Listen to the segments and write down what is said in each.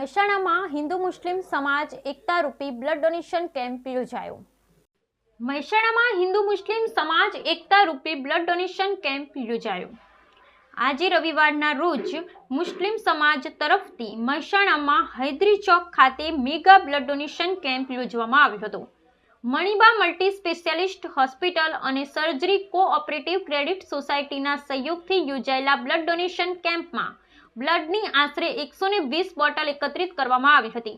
મહેસાણામાં હિન્દુ મુસ્લિમ સમાજ એકતા રૂપી બ્લડ ડોનેશન કેમ્પ યોજાયો। મહેસાણામાં હિન્દુ મુસ્લિમ સમાજ એકતા રૂપી બ્લડ ડોનેશન કેમ્પ યોજાયો। આજે રવિવારના રોજ મુસ્લિમ સમાજ તરફથી મહેસાણામાં હૈદરી ચોક ખાતે મેગા બ્લડ ડોનેશન કેમ્પ યોજવામાં આવ્યો હતો। મણિબા મલ્ટી સ્પેશિયાલિસ્ટ હોસ્પિટલ અને સર્જરી કોઓપરેટિવ ક્રેડિટ સોસાયટીના સહયોગથી યોજાયેલા બ્લડ ડોનેશન કેમ્પમાં બ્લડની આશરે 120 બોટલ એકત્રિત કરવામાં આવી હતી।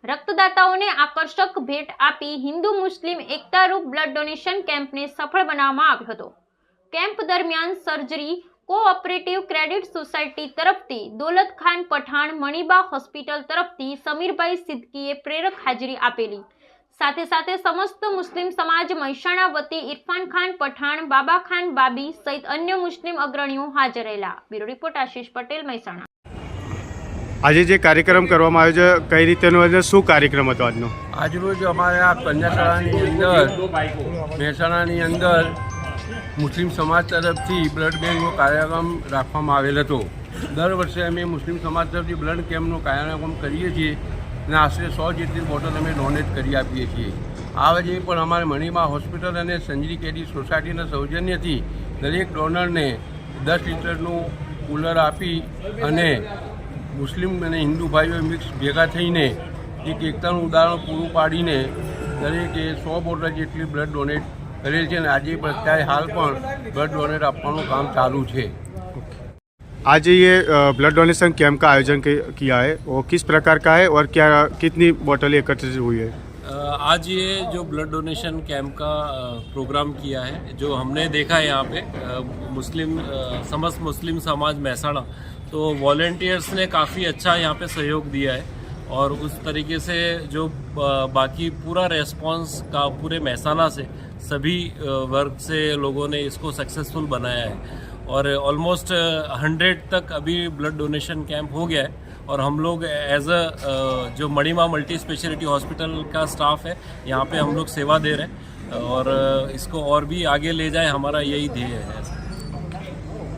રક્તદાતાઓને આકર્ષક ભેટ આપી હિન્દુ મુસ્લિમ એકતારૂપ બ્લડ ડોનેશન કેમ્પને સફળ બનાવવામાં આવ્યો હતો। કેમ્પ દરમિયાન સર્જરી કોઓપરેટિવ ક્રેડિટ સોસાયટી તરફથી દોલતખાન પઠાણ, મણિબા હોસ્પિટલ તરફથી સમીરભાઈ સિદ્દીકીએ પ્રેરક હાજરી આપેલી। સાથે સાથે સમસ્ત મુસ્લિમ સમાજ મહેસાણા વતી ઇરફાન ખાન પઠાણ, બાબા ખાન બાબી સહિત અન્ય મુસ્લિમ અગ્રણીઓ હાજર રહેલા। બ્યુરો રિપોર્ટ આશીષ પટેલ, મહેસાણા। આજે જે કાર્યક્રમ કરવામાં આવ્યો છે કઈ રીતેનો અને શું કાર્યક્રમ હતો આજનો? આજરોજ અમારે આ કન્યાશાળાની અંદર મહેસાણાની અંદર મુસ્લિમ સમાજ તરફથી બ્લડ બેંકનો કાર્યક્રમ રાખવામાં આવેલ હતો। દર વર્ષે અમે મુસ્લિમ સમાજ તરફથી બ્લડ કેમ્પનો કાર્યક્રમ કરીએ છીએ અને આશરે 100 જેટલી બોટલ અમે ડોનેટ કરી આપીએ છીએ। આ વખતે પણ અમારે મણિબા હોસ્પિટલ અને સંજરી કેડી સોસાયટીના સૌજન્યથી દરેક ડોનરને 10 લીટરનું કુલર આપી અને મુસ્લિમ અને હિન્દુ ભાઈઓ મિક્સ ભેગા થઈને એક એકતાનું ઉદાહરણ પૂરું પાડીને દરેકે 100 બોટલ જેટલી બ્લડ ડોનેટ કરેલ છે અને આજે પણ અત્યારે હાલ પણ બ્લડ ડોનેટ આપવાનું કામ ચાલુ છે। आज ये ब्लड डोनेशन कैंप का आयोजन किया है वो किस प्रकार का है और क्या कितनी बोतलें एकत्रित हुई है? आज ये जो ब्लड डोनेशन कैंप का प्रोग्राम किया है, जो हमने देखा है यहाँ पे समस्त मुस्लिम समाज महसाणा, तो वॉलेंटियर्स ने काफ़ी अच्छा यहाँ पे सहयोग दिया है और उस तरीके से जो बाकी पूरा रेस्पॉन्स का पूरे महसाणा से सभी वर्ग से लोगों ने इसको सक्सेसफुल बनाया है और ऑलमोस्ट 100 तक अभी ब्लड डोनेशन कैंप हो गया है और हम लोग एज जो मणिबा मल्टी स्पेशलिटी हॉस्पिटल का स्टाफ है यहाँ पे हम लोग सेवा दे रहे हैं और इसको और भी आगे ले जाए, हमारा यही ध्येय है।